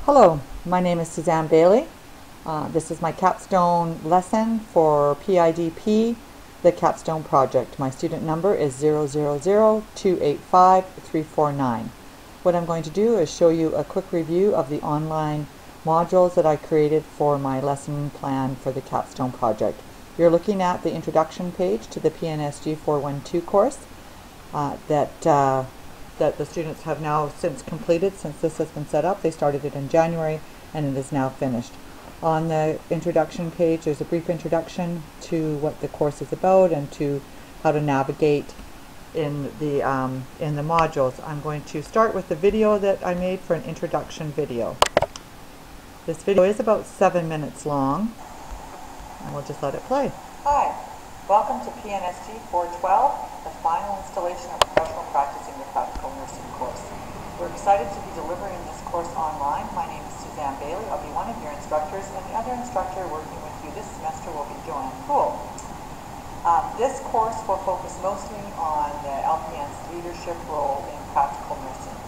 Hello, my name is Suzanne Bailey. This is my capstone lesson for PIDP, the Capstone project. My student number is 000285349. What I'm going to do is show you a quick review of the online modules that I created for my lesson plan for the capstone project. You're looking at the introduction page to the PNSG 412 course that the students have now since completed. Since this has been set up, they started it in January and it is now finished. On the introduction page, there's a brief introduction to what the course is about and to how to navigate in the modules. I'm going to start with the video that I made for an introduction video. This video is about 7 minutes long, and we'll just let it play. Hi, welcome to PNSG 412, the final installation of professional practice in your practical nursing course. We're excited to be delivering this course online. My name is Suzanne Bailey. I'll be one of your instructors, and the other instructor working with you this semester will be Joanne Poole. This course will focus mostly on the LPN's leadership role in practical nursing.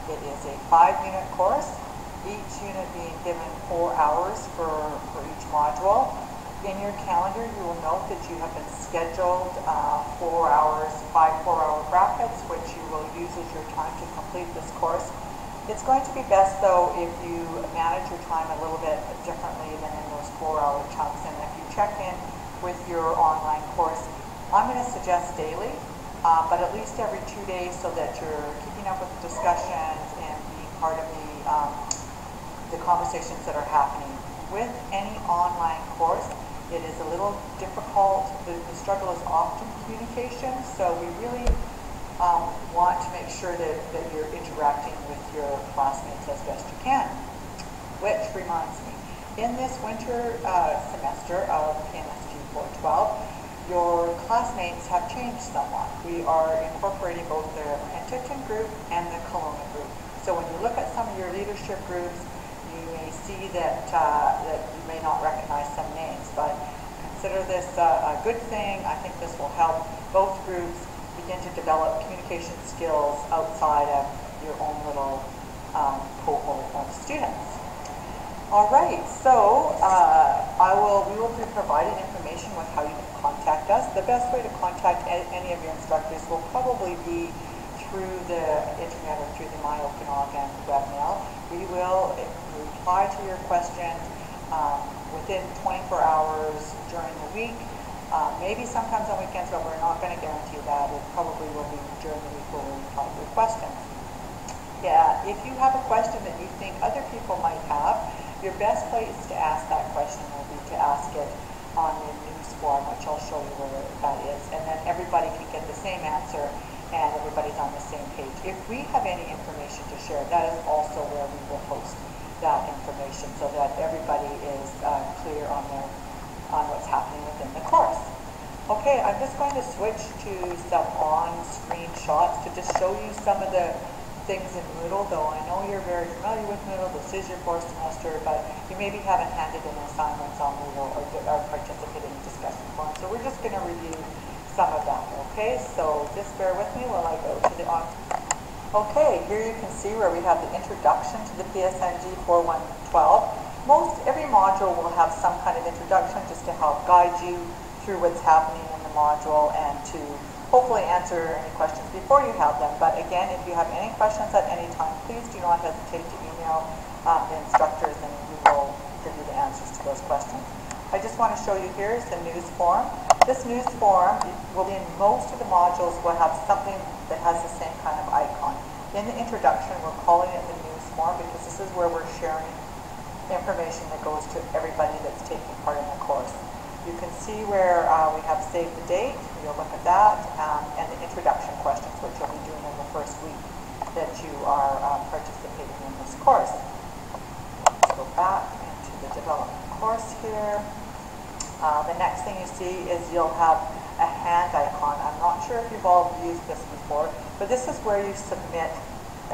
It is a 5-unit course, each unit being given 4 hours for each module. In your calendar, you will note that you have been scheduled 4 hours, 5 4-hour brackets, which you will use as your time to complete this course. It's going to be best, though, if you manage your time a little bit differently than in those 4-hour chunks. And if you check in with your online course, I'm going to suggest daily, but at least every 2 days, so that you're keeping up with the discussions and being part of the conversations that are happening. With any online course, it is a little difficult. The struggle is often communication, so we really want to make sure that you're interacting with your classmates as best you can. Which reminds me, in this winter semester of PNSG 412, your classmates have changed somewhat. We are incorporating both the Penticton group and the Kelowna group. So when you look at some of your leadership groups, you may see that you may not recognize some names, but consider this a good thing. I think this will help both groups begin to develop communication skills outside of your own little cohort of students. All right, so we will be providing information with how you can contact us. The best way to contact any of your instructors will probably be through the internet or through the My Okanagan webmail. We will reply to your questions within 24 hours during the week. Maybe sometimes on weekends, but we're not going to guarantee that. It probably will be during the week where we reply to your questions. Yeah, if you have a question that you think other people might have, your best place to ask that question will be to ask it on the news forum, which I'll show you where that is. And then everybody can get the same answer and everybody's on the same page. If we have any information to share, that is also where we will post that information so that everybody is clear on what's happening within the course. Okay, I'm just going to switch to some on-screen shots to just show you some of the things in Moodle, though I know you're very familiar with Moodle. This is your 4th semester, but you maybe haven't handed in assignments on Moodle or participated in discussion forums. So we're just going to review some of that, okay? So just bear with me while I go to the on. Okay, here you can see where we have the introduction to the PSNG 4112. Every module will have some kind of introduction just to help guide you through what's happening in the module and to hopefully answer any questions before you have them. But again, if you have any questions at any time, please do not hesitate to email the instructors and we will give you the answers to those questions. I just want to show you here is the news forum. This news forum will be in most of the modules will have something that has the same kind of icon. In the introduction, we're calling it the news forum because this is where we're sharing information that goes to everybody that's taking part in the course. You can see where we have saved the date. You'll look at that, and the introduction questions, which you'll be doing in the first week that you are participating in this course. Let's go back into the development course here. The next thing you see is you'll have a hand icon. I'm not sure if you've all used this before, but this is where you submit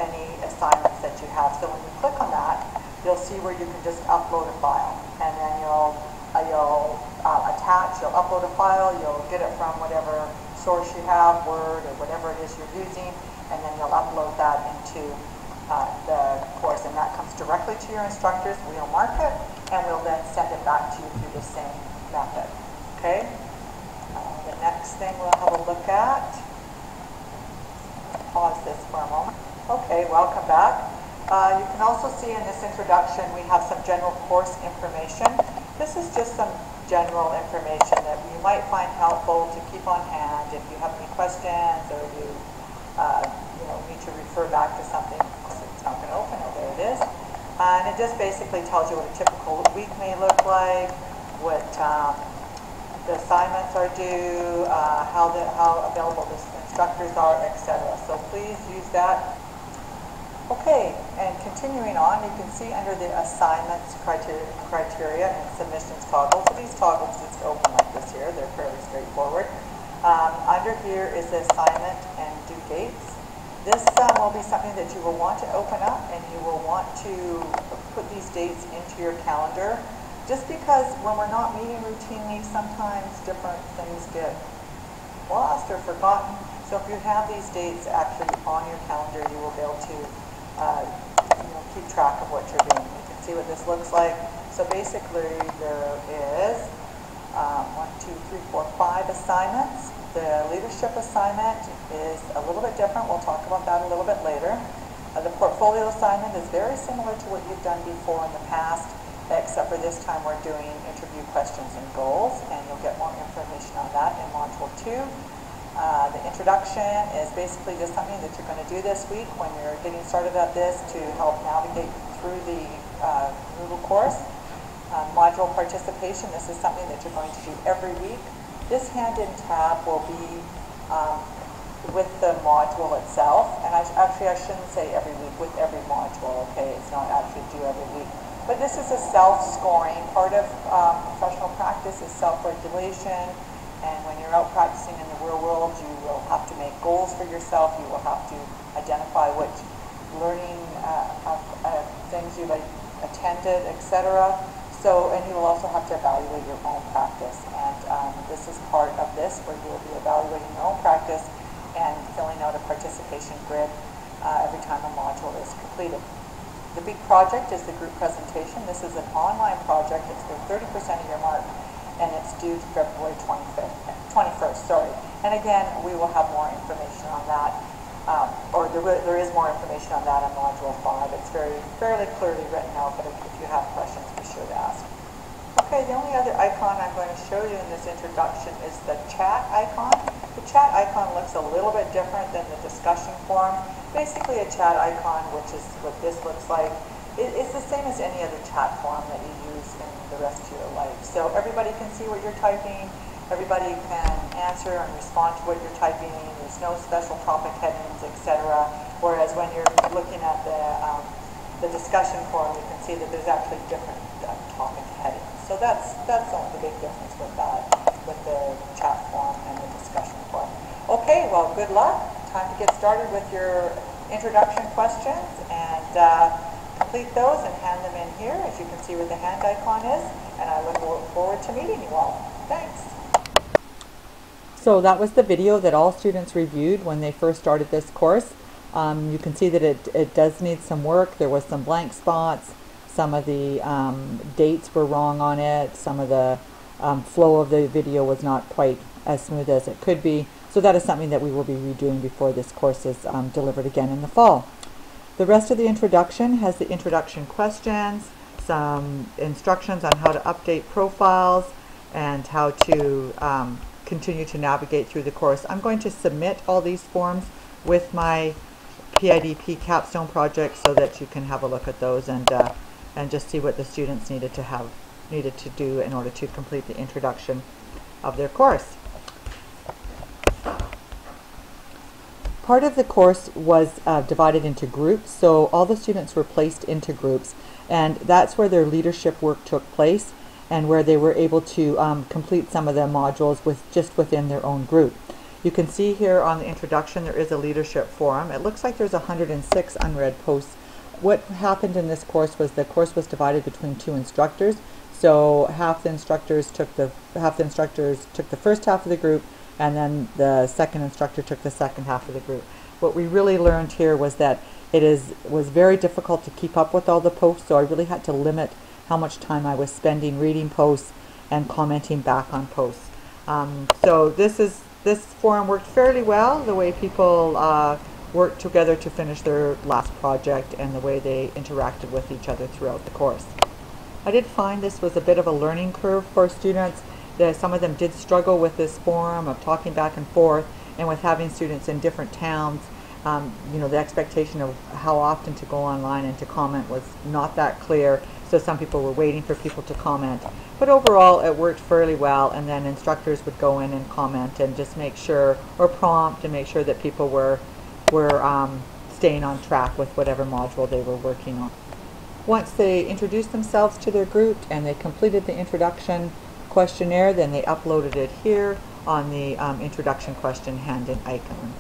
any assignments that you have. So when you click on that, you'll see where you can just upload a file, and then you'll upload a file, you'll get it from whatever source you have, Word or whatever it is you're using, and then you'll upload that into the course. And then that comes directly to your instructors. We'll mark it, and we'll then send it back to you through the same method. Okay? The next thing we'll have a look at, pause this for a moment. Okay, welcome back. You can also see in this introduction we have some general course information. This is just some general information that you might find helpful to keep on hand if you have any questions or you need to refer back to something. It's not going to open. Oh, there it is. And it just basically tells you what a typical week may look like, what the assignments are due, how available the instructors are, etc. So please use that. Okay, and continuing on, you can see under the assignments criteria and submissions toggles. So these toggles just open like this here. They're fairly straightforward. Under here is the assignment and due dates. This will be something that you will want to open up, and you will want to put these dates into your calendar. Just because when we're not meeting routinely, sometimes different things get lost or forgotten. So if you have these dates actually on your calendar, you will be able to keep track of what you're doing. You can see what this looks like. So basically there is 5 assignments. The leadership assignment is a little bit different. We'll talk about that a little bit later. The portfolio assignment is very similar to what you've done before in the past, except for this time we're doing interview questions and goals, and you'll get more information on that in Module 2. The introduction is basically just something that you're going to do this week when you're getting started at this to help navigate through the Moodle course. Module participation, this is something that you're going to do every week. This hand-in tab will be with the module itself, and I shouldn't say every week, with every module, okay? It's not actually due every week. But this is a self-scoring. Part of professional practice is self-regulation. And when you're out practicing in the real world, you will have to make goals for yourself. You will have to identify what learning things you've attended, etc. And you will also have to evaluate your own practice. And this is part of this, where you will be evaluating your own practice and filling out a participation grid every time a module is completed. The big project is the group presentation. This is an online project. It's for 30% of your mark, and it's due February 21st. And again, we will have more information on that, or there is more information on that in Module 5. It's fairly clearly written out, but if you have questions, be sure to ask. Okay, the only other icon I'm going to show you in this introduction is the chat icon. The chat icon looks a little bit different than the discussion forum. Basically, a chat icon, which is what this looks like, it's the same as any other chat forum that you use in the rest of your life. So everybody can see what you're typing. Everybody can answer and respond to what you're typing. There's no special topic headings, etc. Whereas when you're looking at the discussion forum, you can see that there's actually different topic headings. So that's the big difference with that, with the chat forum and the discussion forum. Okay, well, good luck. Time to get started with your introduction questions, and complete those and hand them in here, as you can see where the hand icon is, and I look forward to meeting you all. Thanks. So that was the video that all students reviewed when they first started this course. You can see that it does need some work. There was some blank spots. Some of the dates were wrong on it. Some of the flow of the video was not quite as smooth as it could be. So that is something that we will be redoing before this course is delivered again in the fall. The rest of the introduction has the introduction questions, some instructions on how to update profiles, and how to continue to navigate through the course. I'm going to submit all these forms with my PIDP Capstone project so that you can have a look at those and just see what the students needed to do in order to complete the introduction of their course. Part of the course was divided into groups, so all the students were placed into groups, and that's where their leadership work took place and where they were able to complete some of the modules just within their own group. You can see here on the introduction there is a leadership forum. It looks like there's 106 unread posts. What happened in this course was the course was divided between 2 instructors, so half the instructors took the first half of the group, and then the second instructor took the second half of the group. What we really learned here was that was very difficult to keep up with all the posts, so I really had to limit how much time I was spending reading posts and commenting back on posts. So this forum worked fairly well, the way people worked together to finish their last project and the way they interacted with each other throughout the course. I did find this was a bit of a learning curve for students. Some of them did struggle with this forum of talking back and forth, and with having students in different towns, you know, the expectation of how often to go online and to comment was not that clear, so some people were waiting for people to comment. But overall, it worked fairly well, and then instructors would go in and comment and just make sure, or prompt and make sure that people were staying on track with whatever module they were working on. Once they introduced themselves to their group and they completed the introduction questionnaire, then they uploaded it here on the introduction question hand-in icon.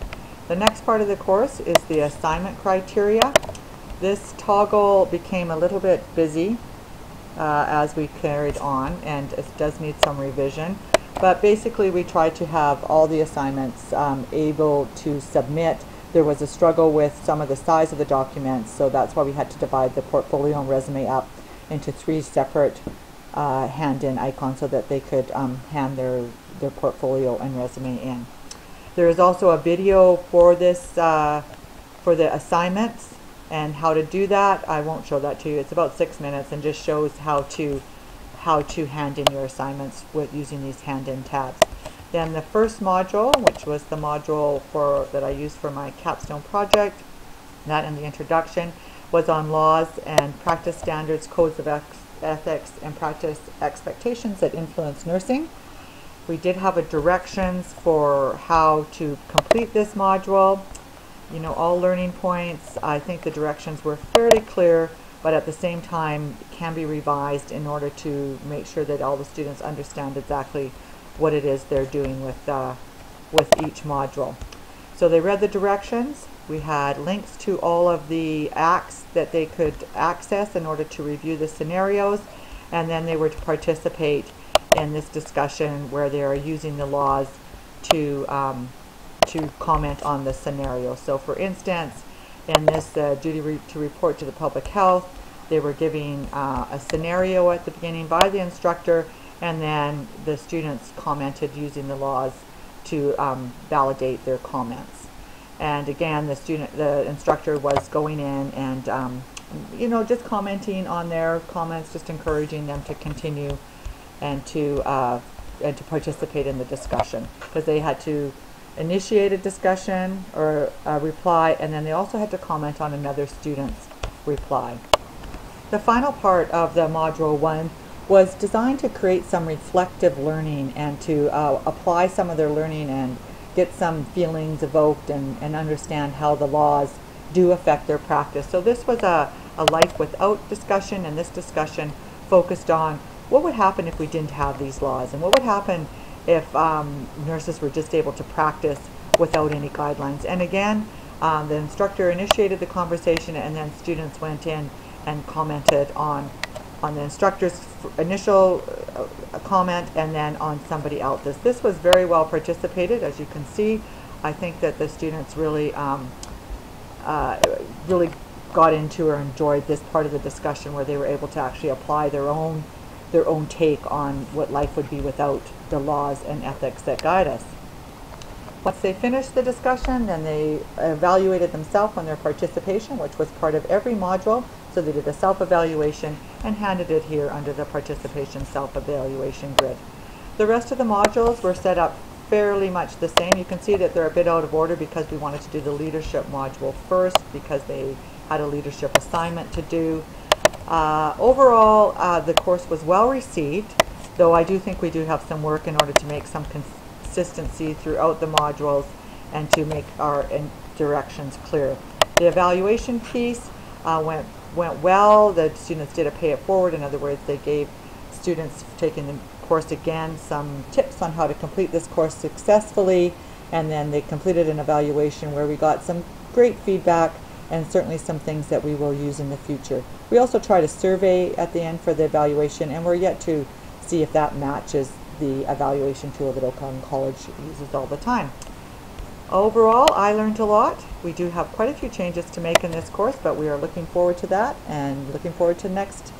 The next part of the course is the assignment criteria. This toggle became a little bit busy as we carried on, and it does need some revision. But basically we tried to have all the assignments able to submit. There was a struggle with some of the size of the documents, so that's why we had to divide the portfolio and resume up into 3 separate hand-in icons so that they could hand their portfolio and resume in. There is also a video for this, for the assignments and how to do that. I won't show that to you. It's about 6 minutes and just shows how to hand in your assignments with using these hand-in tabs. Then the first module, which was the module that I used for my capstone project, that and the introduction, was on laws and practice standards, codes of ethics, and practice expectations that influence nursing. We did have a directions for how to complete this module. You know, all learning points, I think the directions were fairly clear, but at the same time can be revised in order to make sure that all the students understand exactly what it is they're doing with each module. So they read the directions. We had links to all of the acts that they could access in order to review the scenarios, and then they were to participate in this discussion where they are using the laws to comment on the scenario. So for instance, in this duty to report to the public health, they were giving a scenario at the beginning by the instructor, and then the students commented using the laws to validate their comments. And again, the instructor was going in and you know, just commenting on their comments, just encouraging them to continue and to participate in the discussion, because they had to initiate a discussion or a reply, and then they also had to comment on another student's reply. The final part of the module 1 was designed to create some reflective learning and to apply some of their learning and get some feelings evoked and understand how the laws do affect their practice. So this was a life without discussion, and this discussion focused on what would happen if we didn't have these laws, and what would happen if nurses were just able to practice without any guidelines. And again, the instructor initiated the conversation, and then students went in and commented on the instructor's initial comment and then on somebody else's. This was very well participated, as you can see. I think that the students really really got into or enjoyed this part of the discussion where they were able to actually apply their own take on what life would be without the laws and ethics that guide us. Once they finished the discussion, then they evaluated themselves on their participation, which was part of every module. So they did a self-evaluation and handed it here under the participation self-evaluation grid. The rest of the modules were set up fairly much the same. You can see that they're a bit out of order because we wanted to do the leadership module first, because they had a leadership assignment to do. Overall, the course was well received, though I do think we do have some work in order to make some consistency throughout the modules and to make our directions clear. The evaluation piece went well. The students did a pay it forward. In other words, they gave students taking the course again some tips on how to complete this course successfully, and then they completed an evaluation where we got some great feedback and certainly some things that we will use in the future. We also tried a survey at the end for the evaluation, and we're yet to see if that matches the evaluation tool that Oakland College uses all the time. Overall, I learned a lot. We do have quite a few changes to make in this course, but we are looking forward to that and looking forward to next